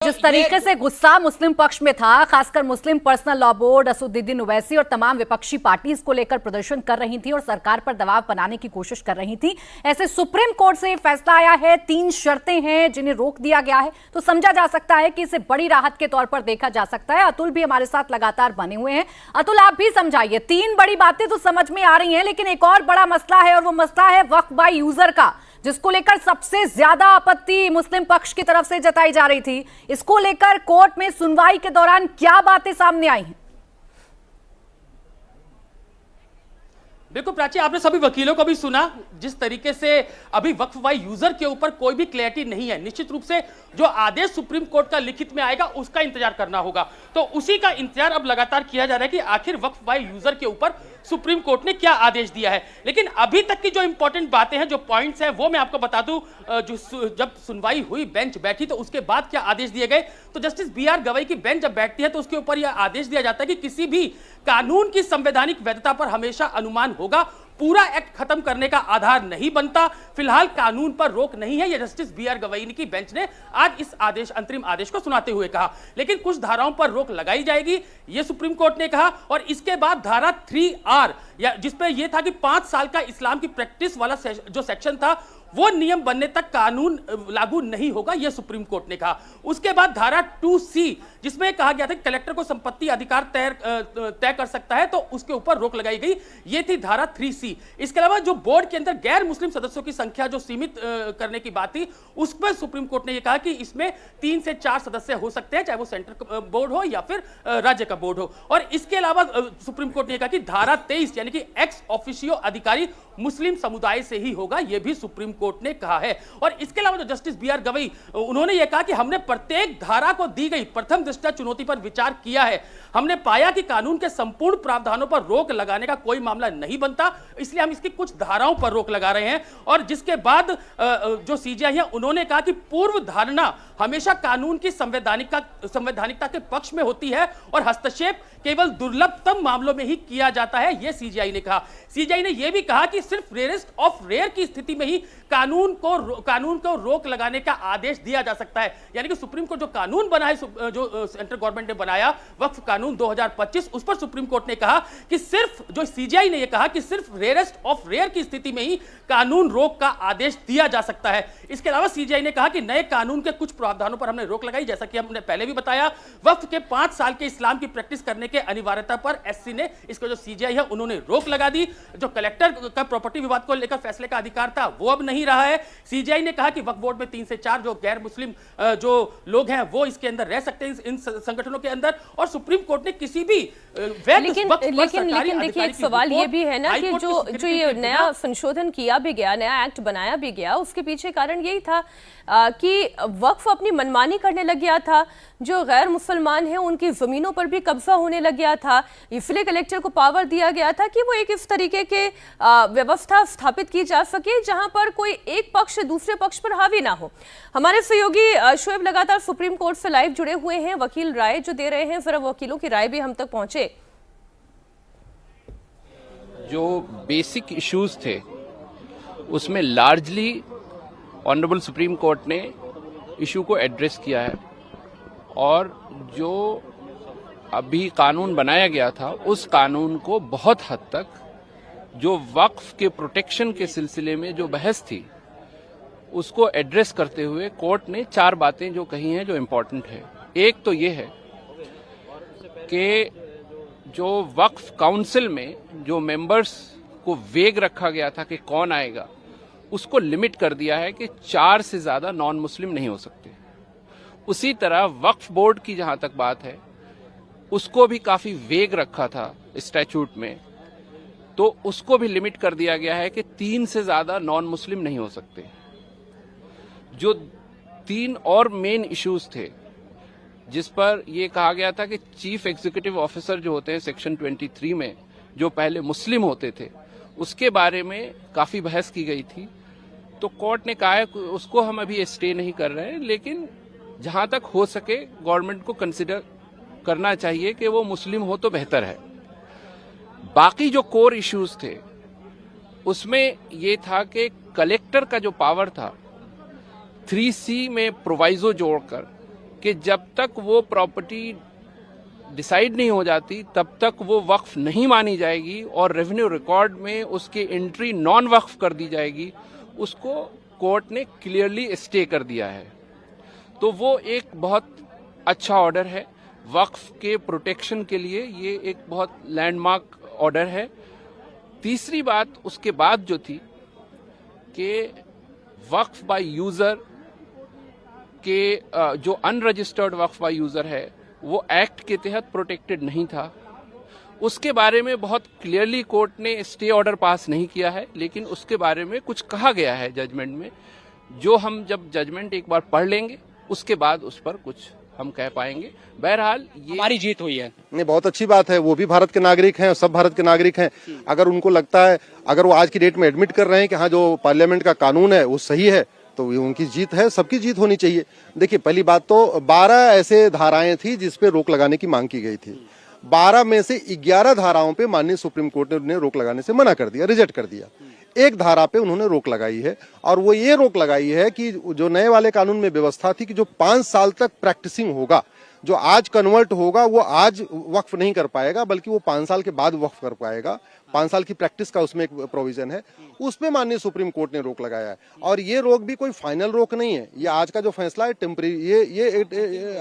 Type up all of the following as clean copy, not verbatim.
जिस तरीके से गुस्सा मुस्लिम पक्ष में था, खासकर Muslim Personal Law Board, Asaduddin Owaisi और तमाम विपक्षी पार्टी इसको लेकर प्रदर्शन कर रही थी और सरकार पर दबाव बनाने की कोशिश कर रही थी। ऐसे सुप्रीम कोर्ट से फैसला आया है, 3 शर्तें हैं जिन्हें रोक दिया गया है, तो समझा जा सकता है कि इसे बड़ी राहत के तौर पर देखा जा सकता है। अतुल भी हमारे साथ लगातार बने हुए हैं। अतुल, आप भी समझाइए। 3 बड़ी बातें तो समझ में आ रही हैं, लेकिन एक और बड़ा मसला है और वो मसला है वक्फ बाय यूजर का, जिसको लेकर सबसे ज्यादा आपत्ति मुस्लिम पक्ष की तरफ से जताई जा रही थी। इसको लेकर कोर्ट में सुनवाई के दौरान क्या बातें सामने आई हैं? बिल्कुल प्राची, आपने सभी वकीलों को भी सुना। जिस तरीके से अभी वक्फ बाय यूजर के ऊपर कोई भी क्लैरिटी नहीं है। निश्चित रूप से जो आदेश सुप्रीम कोर्ट का लिखित में आएगा उसका इंतजार करना होगा, तो उसी का इंतजार अब लगातार किया जा रहा है कि आखिर वक्फ बाय यूजर के ऊपर सुप्रीम कोर्ट ने क्या आदेश दिया है। लेकिन अभी तक की जो इंपॉर्टेंट बातें हैं, जो पॉइंट्स हैं, वो मैं आपको बता दूं। जब सुनवाई हुई, बेंच बैठी, तो उसके बाद क्या आदेश दिए गए, तो जस्टिस BR गवई की बेंच जब बैठती है तो उसके ऊपर यह आदेश दिया जाता है कि किसी भी कानून की संवैधानिक वैधता पर हमेशा अनुमान होगा, पूरा एक्ट खत्म करने का आधार नहीं बनता। फिलहाल कानून पर रोक नहीं है, यह जस्टिस BR गवई की बेंच ने आज इस आदेश, अंतरिम आदेश को सुनाते हुए कहा। लेकिन कुछ धाराओं पर रोक लगाई जाएगी, यह सुप्रीम कोर्ट ने कहा। और इसके बाद धारा 3R, या जिसपे यह था कि 5 साल का इस्लाम की प्रैक्टिस वाला जो सेक्शन था, वो नियम बनने तक कानून लागू नहीं होगा, यह सुप्रीम कोर्ट ने कहा। उसके बाद धारा 2C, जिसमें कहा गया था कि कलेक्टर को संपत्ति अधिकार तय कर सकता है, तो उसके ऊपर रोक लगाई गई, यह थी धारा 3C। इसके अलावा जो बोर्ड के अंदर गैर मुस्लिम सदस्यों की संख्या जो सीमित करने की बात थी, उस पर सुप्रीम कोर्ट ने यह कहा कि इसमें 3 से 4 सदस्य हो सकते हैं, चाहे वो सेंट्रल बोर्ड हो या फिर राज्य का बोर्ड हो। और इसके अलावा सुप्रीम कोर्ट ने यह कहा कि धारा 23, यानी कि एक्स ऑफिशियो अधिकारी मुस्लिम समुदाय से ही होगा, यह भी सुप्रीम कोर्ट ने कहा है। और इसके अलावा जो जस्टिस BR गवई, उन्होंने यह कहा कि हमने प्रत्येक धारा को दी गई प्रथम दृष्टया चुनौती पर विचार किया है। हमने पाया कि कानून के संपूर्ण प्रावधानों पर रोक लगाने का कोई मामला नहीं बनता, इसलिए हम इसकी कुछ धाराओं पर रोक लगा रहे हैं। और जिसके बाद जो CJI है, उन्होंने कहा कि पूर्व धारणा हमेशा कानून की संवैधानिकता के पक्ष में होती है और हस्तक्षेप केवल दुर्लभतम मामलों में ही किया जाता है, यह CJI ने कहा। CJI ने यह भी कहा कि सिर्फ रेयरेस्ट ऑफ रेयर की स्थिति में ही कानून को रोक लगाने का आदेश दिया जा सकता है। यानी कि सुप्रीम कोर्ट जो कानून बना है, जो सेंट्रल गवर्नमेंट ने बनाया, वक्फ कानून 2025, उस पर सुप्रीम कोर्ट ने कहा कि सिर्फ, जो CJI ने यह कहा कि सिर्फ रेयरेस्ट ऑफ रेयर की स्थिति में ही कानून रोक का आदेश दिया जा सकता है। इसके अलावा CJI ने कहा कि नए कानून के कुछ प्रावधानों पर हमने रोक लगाई, जैसा कि हमने पहले भी बताया। वक्फ के 5 साल के इस्लाम की प्रैक्टिस करने के अनिवार्यता पर SC ने, इसका जो CJI है, उन्होंने रोक लगा दी। जो कलेक्टर का प्रॉपर्टी विवाद को लेकर फैसले का अधिकार था, वो अब नहीं रहा है। CJI ने कहा कि वक्फ बोर्ड में 3 से 4 जो गैर मुस्लिम जो लोग हैं, वो इसके अंदर रह सकते हैं, इन संगठनों के अंदर। और सुप्रीम कोर्ट ने किसी भी लेकिन देखिए, एक सवाल ये भी है ना कि जो ये नया संशोधन किया भी गया, नया एक्ट बनाया भी गया, उसके पीछे कारण यही था कि वक्फ अपनी मनमानी करने लग गया था। जो गैर मुसलमान हैं उनकी जमीनों पर भी कब्जा होने लग गया था, इसलिए कलेक्टर को पावर दिया गया था कि वो एक इस तरीके के व्यवस्था स्थापित की जा सके जहां पर कोई एक पक्ष दूसरे पक्ष पर हावी ना हो। हमारे सहयोगी शोएब लगातार सुप्रीम कोर्ट से लाइव जुड़े हुए हैं, वकील राय जो दे रहे हैं, जरा वकीलों की राय भी हम तक पहुंचे। जो बेसिक इश्यूज थे उसमें लार्जली ऑनरेबल सुप्रीम कोर्ट ने इशू को एड्रेस किया है, और जो अभी कानून बनाया गया था उस कानून को बहुत हद तक, जो वक्फ के प्रोटेक्शन के सिलसिले में जो बहस थी, उसको एड्रेस करते हुए कोर्ट ने 4 बातें जो कही हैं जो इम्पोर्टेंट है। एक तो ये है कि जो वक्फ काउंसिल में जो मेंबर्स को वेग रखा गया था कि कौन आएगा, उसको लिमिट कर दिया है कि 4 से ज्यादा नॉन मुस्लिम नहीं हो सकते। उसी तरह वक्फ बोर्ड की जहां तक बात है, उसको भी काफी वेग रखा था स्टैट्यूट में, तो उसको भी लिमिट कर दिया गया है कि 3 से ज्यादा नॉन मुस्लिम नहीं हो सकते। जो 3 और मेन इश्यूज थे जिस पर यह कहा गया था कि चीफ एग्जीक्यूटिव ऑफिसर जो होते हैं सेक्शन 23 में, जो पहले मुस्लिम होते थे, उसके बारे में काफी बहस की गई थी। तो कोर्ट ने कहा है कि उसको हम अभी स्टे नहीं कर रहे हैं, लेकिन जहां तक हो सके गवर्नमेंट को कंसिडर करना चाहिए कि वो मुस्लिम हो तो बेहतर है। बाकी जो कोर इश्यूज थे उसमें ये था कि कलेक्टर का जो पावर था 3C में प्रोवाइजो जोड़कर कि जब तक वो प्रॉपर्टी डिसाइड नहीं हो जाती तब तक वो वक्फ नहीं मानी जाएगी और रेवेन्यू रिकॉर्ड में उसकी एंट्री नॉन वक्फ कर दी जाएगी, उसको कोर्ट ने क्लियरली स्टे कर दिया है। तो वो एक बहुत अच्छा ऑर्डर है वक्फ के प्रोटेक्शन के लिए, ये एक बहुत लैंडमार्क ऑर्डर है। तीसरी बात उसके बाद जो थी कि वक्फ बाय यूजर के जो अनरजिस्टर्ड वक्फ बाय यूजर है वो एक्ट के तहत प्रोटेक्टेड नहीं था, उसके बारे में बहुत क्लियरली कोर्ट ने स्टे ऑर्डर पास नहीं किया है, लेकिन उसके बारे में कुछ कहा गया है जजमेंट में, जो हम जब जजमेंट एक बार पढ़ लेंगे उसके बाद उस पर कुछ हम कह पाएंगे। बहरहाल ये हमारी जीत हुई है। नहीं, बहुत अच्छी बात है, वो भी भारत के नागरिक हैं, सब भारत के नागरिक हैं। अगर उनको लगता है, अगर वो आज की डेट में एडमिट कर रहे हैं कि हाँ जो पार्लियामेंट का कानून है वो सही है, तो ये उनकी जीत है, सबकी जीत होनी चाहिए। देखिए, पहली बात तो 12 ऐसे धाराएं थी जिस पे रोक लगाने की मांग की गई थी। 12 में से 11 धाराओं पे माननीय सुप्रीम कोर्ट ने उन्हें रोक लगाने से मना कर दिया, रिजेक्ट कर दिया। एक धारा पे उन्होंने रोक लगाई है, और वो ये रोक लगाई है कि जो नए वाले कानून में व्यवस्था थी कि जो 5 साल तक प्रैक्टिसिंग होगा, जो आज कन्वर्ट होगा वो आज वक्फ नहीं कर पाएगा, बल्कि वो 5 साल के बाद वक्फ कर पाएगा। 5 साल की प्रैक्टिस का उसमें एक प्रोविजन है, उस पे माननीय सुप्रीम कोर्ट ने रोक लगाया है। और ये रोक भी कोई फाइनल रोक नहीं है, ये आज का जो फैसला है टेम्परेरी, ये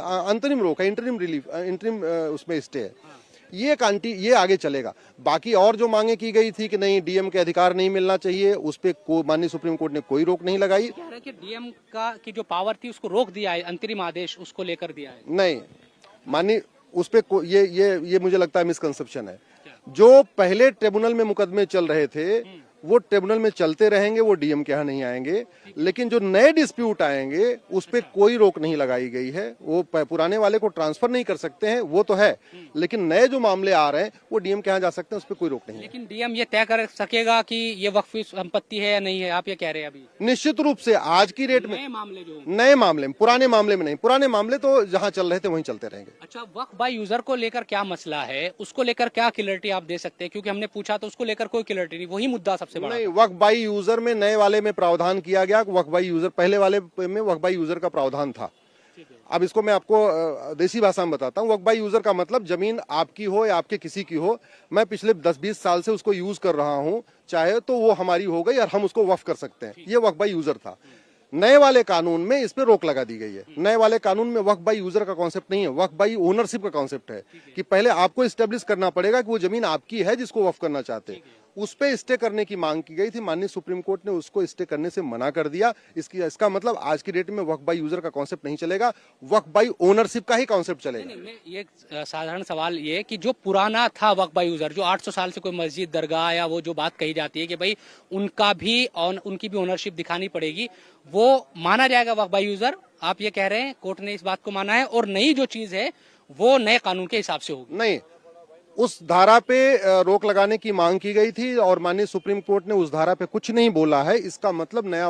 अंतरिम रोक है, इंटरिम रिलीफ, इंटरिम उसमें स्टे है। ये आगे चलेगा। बाकी और जो मांगे की गई थी कि नहीं डीएम के अधिकार नहीं मिलना चाहिए, उस पे माननीय सुप्रीम कोर्ट ने कोई रोक नहीं लगाई। कह रहे हैं कि डीएम का की जो पावर थी उसको रोक दिया है, अंतरिम आदेश उसको लेकर दिया है। नहीं, माननीय उस पे ये मुझे लगता है मिसकंसेप्शन है। जो पहले ट्रिब्यूनल में मुकदमे चल रहे थे वो ट्रिब्यूनल में चलते रहेंगे, वो डीएम के यहाँ नहीं आएंगे। लेकिन जो नए डिस्प्यूट आएंगे उस पे कोई रोक नहीं लगाई गई है। वो पुराने वाले को ट्रांसफर नहीं कर सकते हैं, वो तो है, लेकिन नए जो मामले आ रहे हैं वो डीएम के यहाँ जा सकते हैं, उस पर कोई रोक नहीं है। लेकिन डीएम ये तय कर सकेगा कि ये वक्फ संपत्ति है या नहीं है, आप ये कह रहे हैं अभी? निश्चित रूप से आज की डेट में नए मामले जो नए मामले में, पुराने मामले में नहीं, पुराने मामले तो जहाँ चल रहे थे वहीं चलते रहेंगे। अच्छा, वक्फ बाय यूजर को लेकर क्या मसला है, उसको लेकर क्या क्लियरिटी आप दे सकते हैं? क्योंकि हमने पूछा तो उसको लेकर कोई क्लियरिटी नहीं, वही मुद्दा सबसे बड़ा। नहीं, वक्फ बाई यूजर में नए वाले में प्रावधान किया गया, वक्फ बाई यूजर पहले वाले में वक्फ बाई यूजर का प्रावधान था। अब इसको मैं आपको देसी भाषा में बताता हूँ। वक्फ बाई यूजर का मतलब जमीन आपकी हो या आपके किसी की हो, मैं पिछले 10-20 साल से उसको यूज कर रहा हूँ, चाहे तो वो हमारी हो गई और हम उसको वक्फ कर सकते हैं, ये वक्फ बाई यूजर था। नए वाले कानून में इस पे रोक लगा दी गई है। नए वाले कानून में वक्फ बाई यूजर का कॉन्सेप्ट नहीं है, वक्फ बाई ओनरशिप का कॉन्सेप्ट है कि पहले आपको एस्टेब्लिश करना पड़ेगा कि वो जमीन आपकी है जिसको वक्फ करना चाहते हैं। उस पे स्टे करने की मांग की गई थी, माननीय सुप्रीम कोर्ट ने उसको स्टे करने से मना कर दिया। इसका मतलब आज की डेट में वक्फ बाई यूजर का कॉन्सेप्ट नहीं चलेगा, वक्फ बाई ओनरशिप का ही कॉन्सेप्ट चलेगा। ये साधारण सवाल ये कि जो पुराना था वक्फ बाय यूजर, जो 800 साल से कोई मस्जिद, दरगाह या वो जो बात कही जाती है कि भाई उनका भी और उनकी भी ओनरशिप दिखानी पड़ेगी, वो माना जाएगा वक्फ बाय यूजर? आप ये कह रहे हैं कोर्ट ने इस बात को माना है, और नई जो चीज है वो नए कानून के हिसाब से होगी? नहीं, उस धारा पे रोक लगाने की मांग की गई थी और माननीय सुप्रीम कोर्ट ने उस धारा पे कुछ नहीं बोला है। इसका मतलब नया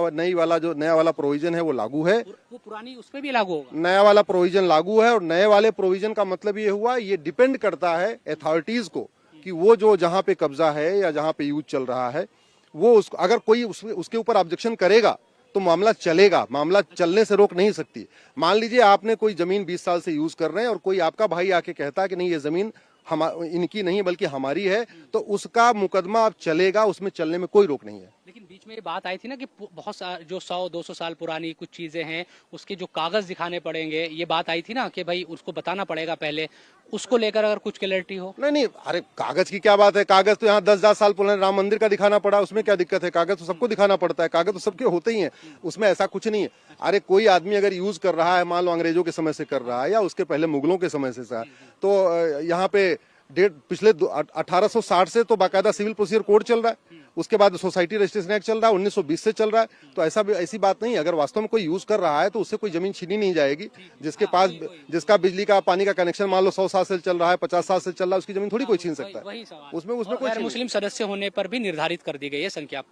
वाला प्रोविजन है वो लागू है, वो पुरानी उस पे भी लागू होगा। नया वाला प्रोविजन लागू है। और नए वाले प्रोविजन का मतलब ये हुआ, ये डिपेंड करता है अथॉरिटीज को कि वो जो जहां पे कब्जा है या जहां पे यूज चल रहा है, वो अगर कोई उसके ऊपर ऑब्जेक्शन करेगा तो मामला चलेगा, मामला चलने से रोक नहीं सकती। मान लीजिए आपने कोई जमीन 20 साल से यूज कर रहे हैं और कोई आपका भाई आके कहता है कि नहीं ये जमीन इनकी नहीं बल्कि हमारी है, तो उसका मुकदमा अब चलेगा, उसमें चलने में कोई रोक नहीं है। लेकिन बीच में ये बात आई थी ना कि बहुत जो 100-200 साल पुरानी कुछ चीजें हैं उसके जो कागज दिखाने पड़ेंगे, ये बात आई थी ना कि भाई उसको बताना पड़ेगा पहले, उसको लेकर अगर कुछ क्लैरिटी हो। नहीं, अरे कागज की क्या बात है, कागज तो यहाँ 10,000 साल पुराने राम मंदिर का दिखाना पड़ा, उसमें क्या दिक्कत है? कागज तो सबको दिखाना पड़ता है, कागज तो सबके होते ही हैं, उसमें ऐसा कुछ नहीं है। अरे कोई आदमी अगर यूज कर रहा है, मान लो अंग्रेजों के समय से कर रहा है या उसके पहले मुगलों के समय से, तो यहाँ पे पिछले 1860 से तो बाकायदा सिविल प्रोसीजर कोड चल रहा है, उसके बाद सोसाइटी रजिस्ट्रेशन एक्ट चल रहा है, 1920 से चल रहा है। तो ऐसी बात नहीं, अगर वास्तव में कोई यूज कर रहा है तो उससे कोई जमीन छीनी नहीं जाएगी। जिसके पास जिसका बिजली का पानी का कनेक्शन मान लो 100 साल से चल रहा है, 50 साल से चल रहा है, उसकी जमीन थोड़ी कोई छीन सकता है। उसमें कोई मुस्लिम सदस्य होने पर भी निर्धारित कर दी गई है संख्या।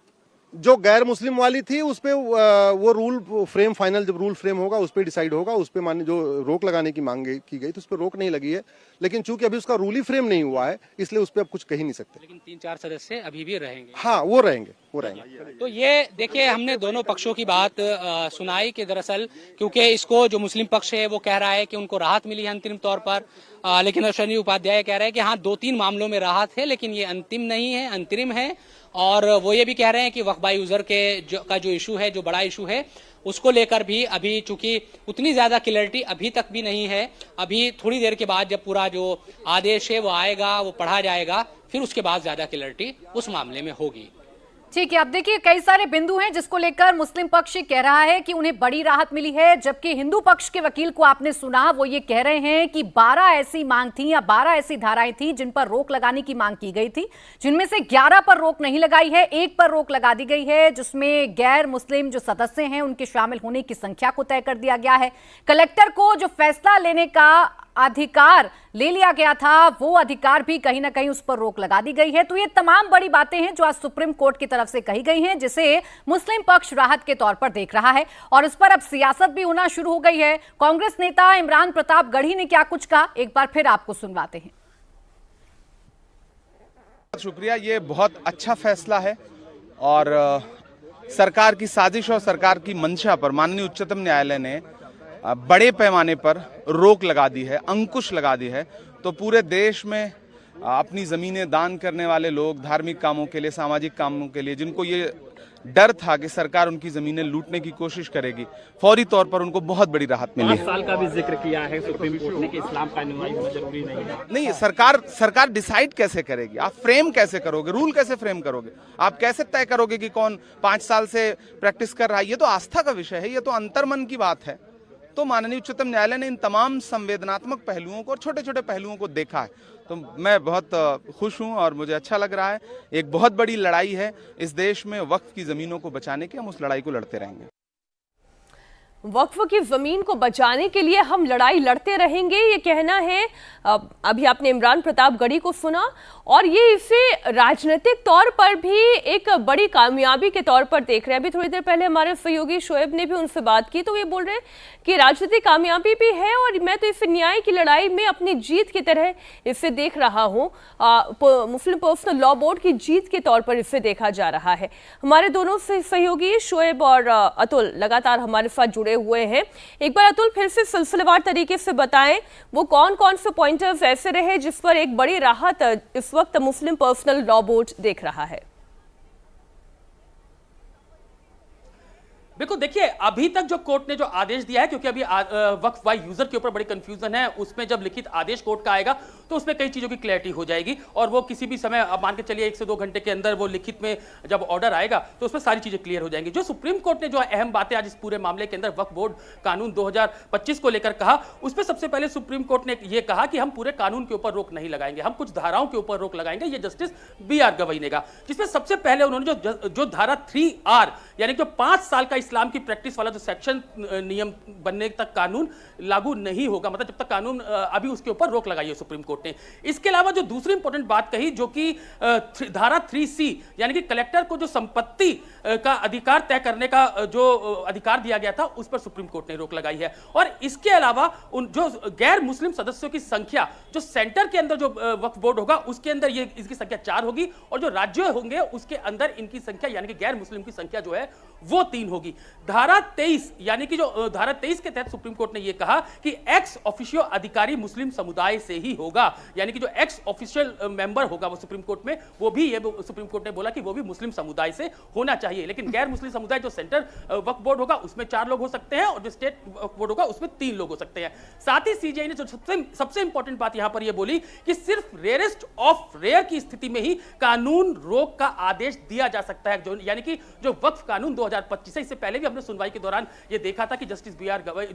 जो गैर मुस्लिम वाली थी उस पे वो रूल फ्रेम, फाइनल जब रूल फ्रेम होगा उस पे डिसाइड होगा। उस पे मान जो रोक लगाने की मांग की गई तो उस पे रोक नहीं लगी है, लेकिन चूंकि अभी उसका रूल ही फ्रेम नहीं हुआ है इसलिए उस पे अब कुछ कह ही नहीं सकते। लेकिन 3-4 सदस्य अभी भी रहेंगे। हाँ, वो रहेंगे, हो रहेंगे। तो ये देखिए, हमने दोनों पक्षों की बात सुनाई कि दरअसल क्योंकि इसको जो मुस्लिम पक्ष है वो कह रहा है कि उनको राहत मिली है अंतरिम तौर पर, लेकिन अश्विनी उपाध्याय कह रहे हैं कि हाँ 2-3 मामलों में राहत है, लेकिन ये अंतिम नहीं है, अंतरिम है। और वो ये भी कह रहे हैं कि वक्फ बाय यूजर का जो इशू है, जो बड़ा इशू है, उसको लेकर भी अभी चूंकि उतनी ज्यादा क्लैरिटी अभी तक भी नहीं है। अभी थोड़ी देर के बाद जब पूरा जो आदेश है वो आएगा, वो पढ़ा जाएगा, फिर उसके बाद ज्यादा क्लैरिटी उस मामले में होगी। ठीक है, अब देखिए कई सारे बिंदु हैं जिसको लेकर मुस्लिम पक्ष कह रहा है कि उन्हें बड़ी राहत मिली है, जबकि हिंदू पक्ष के वकील को आपने सुना, वो ये कह रहे हैं कि 12 ऐसी मांग थी या 12 ऐसी धाराएं थी जिन पर रोक लगाने की मांग की गई थी, जिनमें से 11 पर रोक नहीं लगाई है, 1 पर रोक लगा दी गई है, जिसमें गैर मुस्लिम जो सदस्य हैं उनके शामिल होने की संख्या को तय कर दिया गया है। कलेक्टर को जो फैसला लेने का अधिकार ले लिया गया था, वो अधिकार भी कहीं ना कहीं उस पर रोक लगा दी गई है। तो ये तमाम बड़ी बातें हैं जो आज सुप्रीम कोर्ट की तरफ से कही गई हैं, जिसे मुस्लिम पक्ष राहत के तौर पर देख रहा है और इस पर अब सियासत भी होना शुरू हो गई है। कांग्रेस नेता इमरान प्रताप गढ़ी ने क्या कुछ कहा, एक बार फिर आपको सुनवाते हैं। शुक्रिया, ये बहुत अच्छा फैसला है और सरकार की साजिश और सरकार की मंशा पर माननीय उच्चतम न्यायालय ने बड़े पैमाने पर रोक लगा दी है, अंकुश लगा दी है। तो पूरे देश में अपनी जमीनें दान करने वाले लोग, धार्मिक कामों के लिए, सामाजिक कामों के लिए, जिनको ये डर था कि सरकार उनकी जमीनें लूटने की कोशिश करेगी, फौरी तौर पर उनको बहुत बड़ी राहत मिली है। 5 साल का भी जिक्र किया है सुप्रीम कोर्ट ने कि इस्लाम का नुमाई होना जरूरी नहीं है। नहीं, सरकार डिसाइड कैसे करेगी? आप फ्रेम कैसे करोगे? रूल कैसे फ्रेम करोगे? आप कैसे तय करोगे कि कौन 5 साल से प्रैक्टिस कर रहा है? ये तो आस्था का विषय है, ये तो अंतर्मन की बात है। तो माननीय उच्चतम न्यायालय ने इन तमाम संवेदनात्मक पहलुओं को और छोटे छोटे पहलुओं को देखा है। तो मैं बहुत खुश हूं और मुझे अच्छा लग रहा है। एक बहुत बड़ी लड़ाई है इस देश में वक्फ की जमीनों को बचाने की, हम उस लड़ाई को लड़ते रहेंगे। वक्फ की जमीन को बचाने के लिए हम लड़ाई लड़ते रहेंगे, ये कहना है। अभी आपने इमरान प्रताप गढ़ी को सुना और ये इसे राजनीतिक तौर पर भी एक बड़ी कामयाबी के तौर पर देख रहे हैं। अभी थोड़ी देर पहले हमारे सहयोगी शोएब ने भी उनसे बात की, तो ये बोल रहे हैं कि राजनीतिक कामयाबी भी है और मैं तो इसे न्याय की लड़ाई में अपनी जीत की तरह इसे देख रहा हूँ। मुस्लिम पर्सनल लॉ बोर्ड की जीत के तौर पर इसे देखा जा रहा है। हमारे दोनों से सहयोगी शोएब और अतुल लगातार हमारे साथ जुड़े हुए हैं। एक बार अतुल फिर से सिलसिलेवार तरीके से बताएं, वो कौन कौन से पॉइंटर्स ऐसे रहे जिस पर एक बड़ी राहत इस वक्त मुस्लिम पर्सनल लॉ बोर्ड देख रहा है? बिल्कुल, देखिए अभी तक जो कोर्ट ने जो आदेश दिया है, क्योंकि अभी वक्फ बाय यूजर के ऊपर बड़ी कंफ्यूजन है, उसमें जब लिखित आदेश कोर्ट का आएगा तो उसमें कई चीजों की क्लैरिटी हो जाएगी और वो किसी भी समय, अब मान के चलिए 1 से 2 घंटे के अंदर वो लिखित में जब ऑर्डर आएगा तो उसमें सारी चीजें क्लियर हो जाएंगी। जो सुप्रीम कोर्ट ने जो अहम बातें आज इस पूरे मामले के अंदर वक्फ बोर्ड कानून 2025 को लेकर कहा, उसमें सबसे पहले सुप्रीम कोर्ट ने यह कहा कि हम पूरे कानून के ऊपर रोक नहीं लगाएंगे, हम कुछ धाराओं के ऊपर रोक लगाएंगे। ये जस्टिस BR गवई ने कहा, जिसमें सबसे पहले उन्होंने जो धारा 3R यानी जो 5 साल का इस्लाम की प्रैक्टिस वाला जो सेक्शन नियम बनने तक कानून लागू नहीं होगा, मतलब जब तक कानून अभी उसके ऊपर रोक लगाई है सुप्रीम कोर्ट ने। इसके अलावा जो दूसरी इंपॉर्टेंट बात कही, जो कि धारा 3C यानी कि कलेक्टर को जो संपत्ति का अधिकार तय करने का जो अधिकार दिया गया था, उस पर सुप्रीम कोर्ट ने रोक लगाई है। और इसके अलावा उन जो गैर मुस्लिम सदस्यों की संख्या जो सेंटर के अंदर जो वक्फ बोर्ड होगा उसके अंदर ये इसकी संख्या 4 होगी और जो राज्य होंगे उसके अंदर इनकी संख्या यानी कि गैर मुस्लिम की संख्या जो है वो 3 होगी। धारा 23 यानी कि जो धारा 23 के तहत सुप्रीम कोर्ट ने यह कहा कि एक्स ऑफिशियो अधिकारी मुस्लिम समुदाय से ही होगा, यानी कि जो एक्स ऑफिशियल मेंबर होगा वो सुप्रीम कोर्ट में, वो भी ये सुप्रीम कोर्ट ने बोला कि वो भी मुस्लिम समुदाय से होना चाहिए। लेकिन गैर मुस्लिम समुदाय जो सेंटर वक्फ बोर्ड होगा उसमें 4 लोग हो सकते हैं और जो स्टेट वक्फ बोर्ड होगा उसमें 3 लोग हो सकते हैं। साथ ही सीजीआई ने जो सबसे इंपॉर्टेंट बात यहां पर यह बोली कि सिर्फ रेयरेस्ट ऑफ रेयर की स्थिति में ही कानून रोक का आदेश दिया जा सकता है, जो यानी कि जो वक्फ कानून 2025 है। इससे पहले भी हमने सुनवाई के दौरान यह देखा था कि जस्टिस BR गवई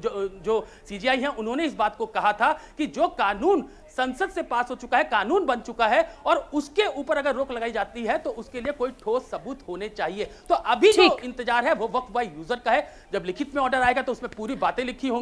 जो सीजीआई हैं उन्होंने इस बात को कहा था कि जो कानून संसद से पास हो चुका है, कानून बन चुका है और उसके ऊपर अगर रोक लगाई जाती है तो उसके लिए कोई ठोस सबूत होने चाहिए। तो अभी जो इंतजार है वो वक्फ बाय यूजर का है। जब लिखित में ऑर्डर आएगा तो उसमें पूरी बातें लिखी होंगी।